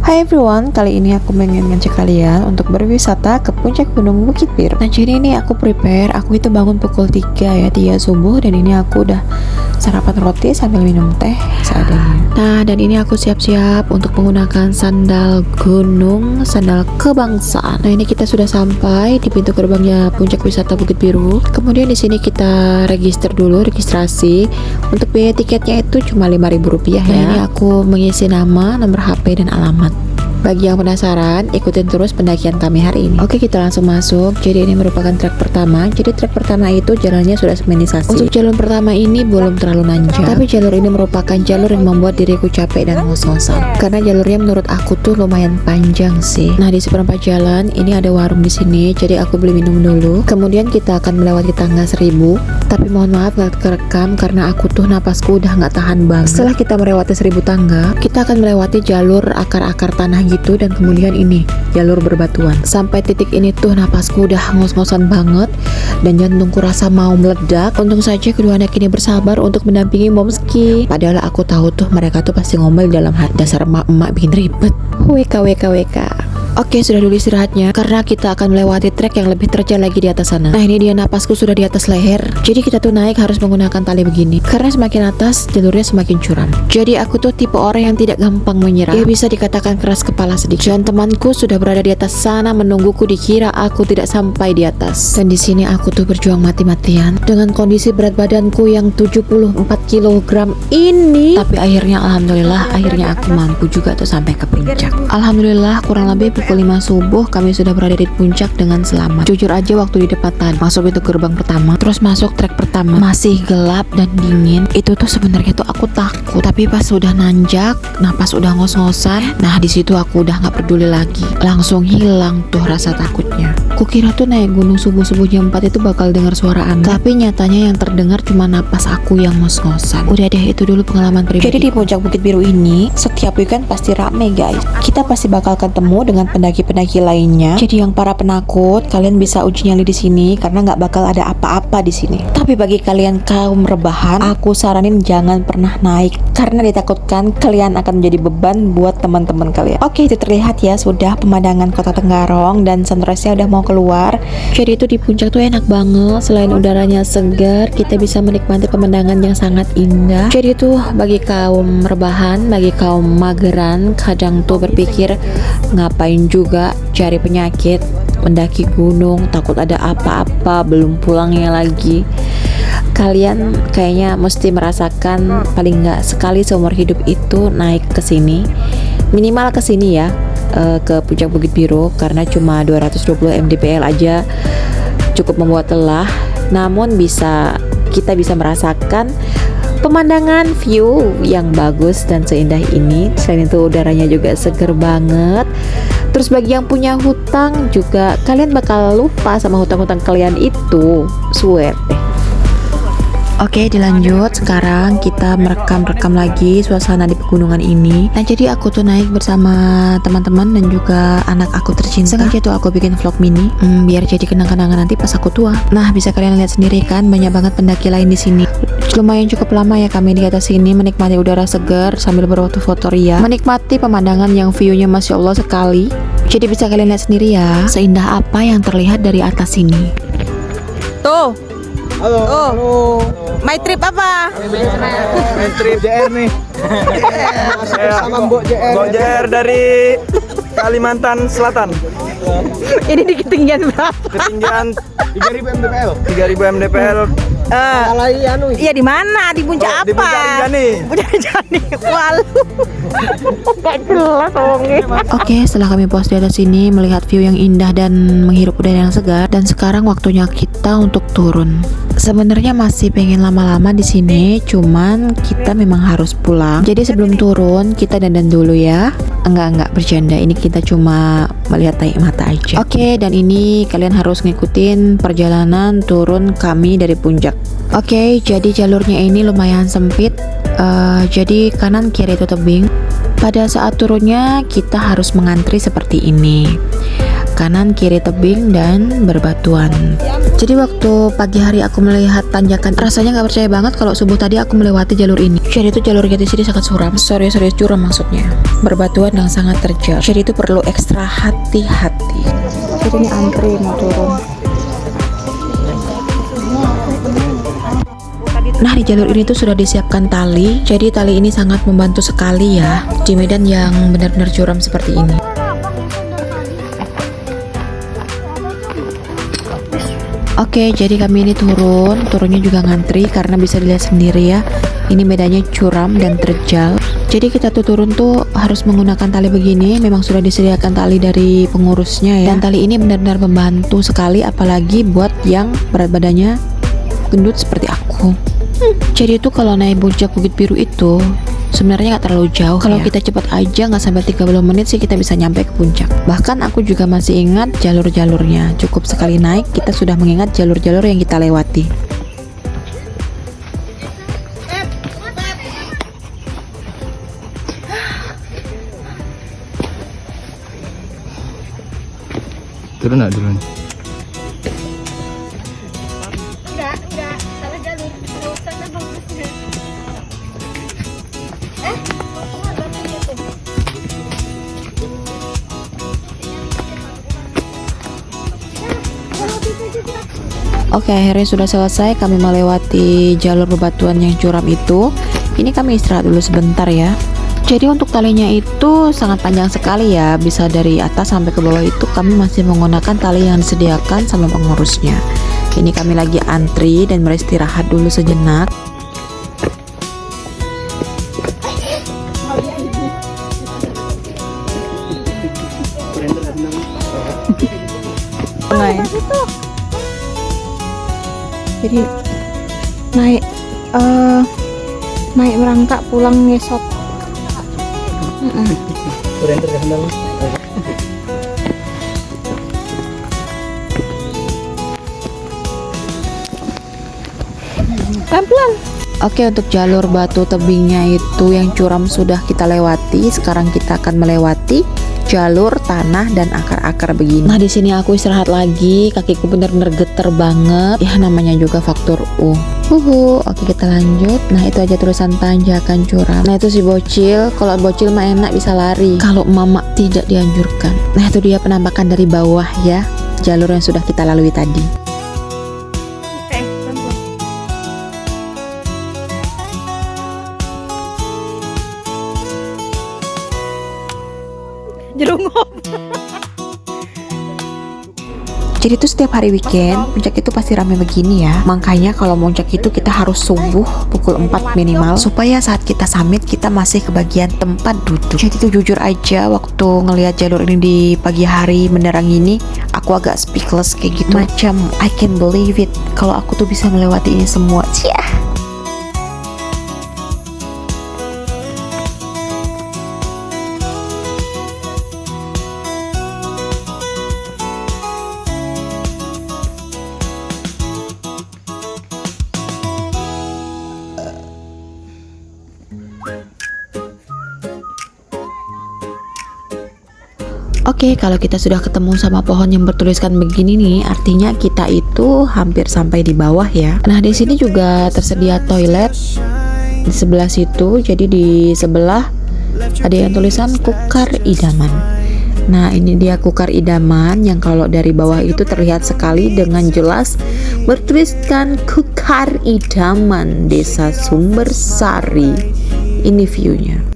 Hai everyone, kali ini aku pengen ngajak kalian untuk berwisata ke puncak Gunung Bukit Biru. Nah jadi ini aku prepare, aku itu bangun pukul 3 ya, 3 subuh. Dan ini aku udah sarapan roti sambil minum teh seadanya. Nah dan ini aku siap-siap untuk menggunakan sandal gunung, sandal kebangsaan. Nah ini kita sudah sampai di pintu gerbangnya puncak wisata Bukit Biru. Kemudian di sini kita register dulu, registrasi. Untuk biaya tiketnya itu cuma Rp5.000 ya. Nah ini aku mengisi nama, nomor HP dan alamat. Bagi yang penasaran, ikutin terus pendakian kami hari ini. Oke, kita langsung masuk. Jadi ini merupakan trek pertama. Jadi trek pertama itu jalannya sudah semenisasi. Untuk jalur pertama ini belum terlalu nanjak, tapi jalur ini merupakan jalur yang membuat diriku capek dan ngos-ngosan. Karena jalurnya menurut aku tuh lumayan panjang sih. Nah, di seperempat jalan ini ada warung di sini. Jadi aku beli minum dulu. Kemudian kita akan melewati tangga 1000. Tapi mohon maaf gak kerekam karena aku tuh napasku udah gak tahan banget. Setelah kita melewati 1000 tangga, kita akan melewati jalur akar-akar tanah gitu, dan kemudian ini jalur berbatuan. Sampai titik ini tuh napasku udah ngos-ngosan banget dan jantungku rasa mau meledak. Untung saja kedua anak ini bersabar untuk mendampingi Momski. Padahal aku tahu tuh mereka tuh pasti ngomel dalam hati, dasar emak-emak bikin ribet. WK. Oke, sudah dulu istirahatnya karena kita akan melewati trek yang lebih terjal lagi di atas sana. Nah ini dia, napasku sudah di atas leher. Jadi kita tuh naik harus menggunakan tali begini karena semakin atas jalurnya semakin curam. Jadi aku tuh tipe orang yang tidak gampang menyerah. Ya bisa dikatakan keras kepala sedikit. Dan temanku sudah berada di atas sana menungguku, dikira aku tidak sampai di atas. Dan di sini aku tuh berjuang mati-matian dengan kondisi berat badanku yang 74 kg ini. Tapi alhamdulillah akhirnya aku mampu juga tuh sampai ke puncak. Alhamdulillah kurang lebih pukul 5 subuh kami sudah berada di puncak dengan selamat. Jujur aja waktu di depan tadi masuk itu gerbang pertama, terus masuk trek pertama masih gelap dan dingin. Itu tuh sebenarnya tuh aku takut, tapi pas udah nanjak, napas udah ngos-ngosan, nah di situ aku udah nggak peduli lagi, langsung hilang tuh rasa takutnya. Kukira tuh naik gunung subuh-subuh jam 4 itu bakal dengar suara aneh, tapi nyatanya yang terdengar cuma napas aku yang ngos-ngosan. Udah deh, itu dulu pengalaman pribadi. Jadi di puncak Bukit Biru ini setiap weekend pasti rame guys. Kita pasti bakal ketemu dengan pendaki-pendaki lainnya. Jadi yang para penakut, kalian bisa uji nyali di sini karena nggak bakal ada apa-apa di sini. Tapi bagi kalian kaum rebahan, aku saranin jangan pernah naik karena ditakutkan kalian akan menjadi beban buat teman-teman kalian. Oke, itu terlihat ya sudah pemandangan Kota Tenggarong dan sunrise-nya udah mau keluar. Jadi itu di puncak tuh enak banget. Selain udaranya segar, kita bisa menikmati pemandangan yang sangat indah. Jadi itu bagi kaum rebahan, bagi kaum mageran, kadang tuh berpikir ngapain juga cari penyakit, mendaki gunung, takut ada apa-apa, belum pulangnya lagi. Kalian kayaknya mesti merasakan paling nggak sekali seumur hidup itu naik ke sini, minimal ke sini ya, ke puncak Bukit Biru, karena cuma 220 mdpl aja cukup membuat lelah. Namun kita bisa merasakan pemandangan view yang bagus dan seindah ini. Selain itu udaranya juga seger banget. Terus bagi yang punya hutang juga, kalian bakal lupa sama hutang-hutang kalian itu. Swear deh. Oke, dilanjut. Sekarang kita merekam lagi suasana di pegunungan ini. Nah jadi aku tuh naik bersama teman-teman dan juga anak aku tercinta. Sengaja tuh aku bikin vlog mini, biar jadi kenang-kenangan nanti pas aku tua. Nah bisa kalian lihat sendiri kan, banyak banget pendaki lain di sini. Lumayan cukup lama ya kami di atas sini menikmati udara segar sambil berfoto-foto ria, menikmati pemandangan yang view-nya masya Allah sekali. Jadi bisa kalian lihat sendiri ya, seindah apa yang terlihat dari atas sini. Tuh. Halo. Halo. My trip apa? My trip JR nih. Sama Mbok JR. Mbok JR dari Kalimantan Selatan. Ini di ketinggian berapa? Ketinggian 3000 mdpl. 3000 mdpl. Iya di mana? Di puncak apa? Di Puncak Rinjani. Puncak Rinjani. Walu. Gak jelas omongnya. Oke, setelah kami puas di atas sini melihat view yang indah dan menghirup udara yang segar, dan sekarang waktunya kita untuk turun. Sebenarnya masih pengen lama-lama di sini, cuman kita memang harus pulang. Jadi sebelum turun kita dandan dulu ya. Enggak bercanda. Ini kita cuma melihat taik mata aja. Oke, dan ini kalian harus ngikutin perjalanan turun kami dari puncak. Oke, jadi jalurnya ini lumayan sempit. Jadi kanan kiri itu tebing. Pada saat turunnya kita harus mengantri seperti ini. Kanan kiri tebing dan berbatuan. Jadi waktu pagi hari aku melihat tanjakan, rasanya nggak percaya banget kalau subuh tadi aku melewati jalur ini. Jadi itu jalurnya di sini sangat suram, serius curam maksudnya, berbatuan dan sangat terjal. Jadi itu perlu ekstra hati-hati. Jadi ini antri mau turun. Nah di jalur ini tuh sudah disiapkan tali, jadi tali ini sangat membantu sekali ya di medan yang benar-benar curam seperti ini. Oke, jadi kami ini turunnya juga ngantri karena bisa dilihat sendiri ya, ini medannya curam dan terjal. Jadi kita tuh turun tuh harus menggunakan tali begini, memang sudah disediakan tali dari pengurusnya ya. Dan tali ini benar-benar membantu sekali, apalagi buat yang berat badannya gendut seperti aku. Jadi itu kalau naik puncak Bukit Biru itu sebenarnya nggak terlalu jauh. Kalau kita cepat aja nggak sampai 30 menit sih kita bisa nyampe ke puncak. Bahkan aku juga masih ingat jalur-jalurnya. Cukup sekali naik kita sudah mengingat jalur-jalur yang kita lewati. Turun nggak dulu? Enggak, salah jalur. Nggak usah nabang. Oke, akhirnya sudah selesai kami melewati jalur bebatuan yang curam itu. Ini kami istirahat dulu sebentar ya. Jadi untuk talinya itu sangat panjang sekali ya, bisa dari atas sampai ke bawah itu kami masih menggunakan tali yang disediakan sama pengurusnya. Ini kami lagi antri dan beristirahat dulu sejenak. Jadi naik merangkak pulang ngesot. Pelan-pelan. Oke, untuk jalur batu tebingnya itu yang curam sudah kita lewati. Sekarang kita akan melewati jalur tanah dan akar-akar begini. Nah, di sini aku istirahat lagi, kakiku bener-bener geter banget. Ya namanya juga faktor U. Oke, kita lanjut. Nah, itu aja tulisan tanjakan curam. Nah, itu si bocil. Kalau bocil mah enak bisa lari. Kalau mama tidak dianjurkan. Nah, itu dia penampakan dari bawah ya, jalur yang sudah kita lalui tadi. Jerungop. Jadi itu setiap hari weekend puncak itu pasti ramai begini ya. Makanya kalau puncak itu kita harus subuh pukul 4 minimal, supaya saat kita summit kita masih ke bagian tempat duduk. Jadi itu jujur aja waktu ngelihat jalur ini di pagi hari menderang ini, aku agak speechless kayak gitu. Macam I can't believe it kalau aku tuh bisa melewati ini semua. Ciah. Oke, kalau kita sudah ketemu sama pohon yang bertuliskan begini nih, artinya kita itu hampir sampai di bawah ya. Nah, di sini juga tersedia toilet di sebelah situ. Jadi di sebelah ada yang tulisan Kukar Idaman. Nah, ini dia Kukar Idaman yang kalau dari bawah itu terlihat sekali dengan jelas bertuliskan Kukar Idaman Desa Sumbersari. Ini view-nya.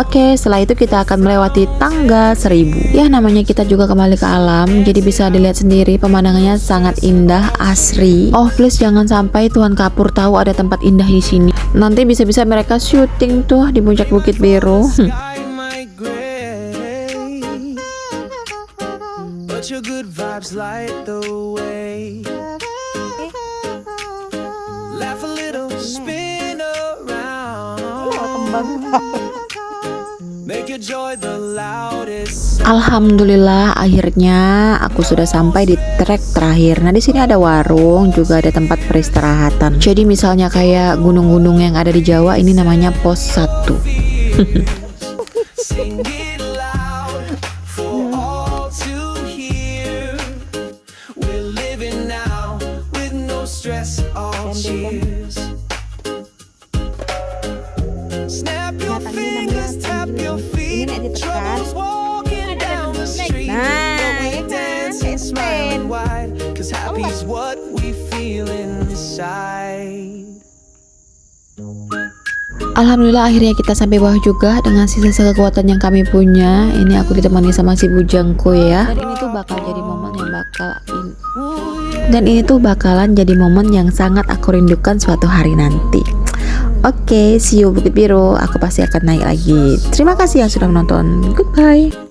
Oke, setelah itu kita akan melewati tangga 1000. Ya, namanya kita juga kembali ke alam, jadi bisa dilihat sendiri pemandangannya sangat indah, asri. Oh, please jangan sampai Tuan Kapur tahu ada tempat indah di sini. Nanti bisa-bisa mereka syuting tuh di puncak Bukit Biru. Alhamdulillah akhirnya aku sudah sampai di trek terakhir. Nah di sini ada warung, juga ada tempat peristirahatan. Jadi misalnya kayak gunung-gunung yang ada di Jawa, ini namanya pos 1. Alhamdulillah akhirnya kita sampai bawah juga dengan sisa-sisa kekuatan yang kami punya. Ini aku ditemani sama si bujangku ya. Dan ini tuh bakalan jadi momen yang sangat aku rindukan suatu hari nanti. Oke, see you Bukit Biru. Aku pasti akan naik lagi. Terima kasih yang sudah menonton. Goodbye.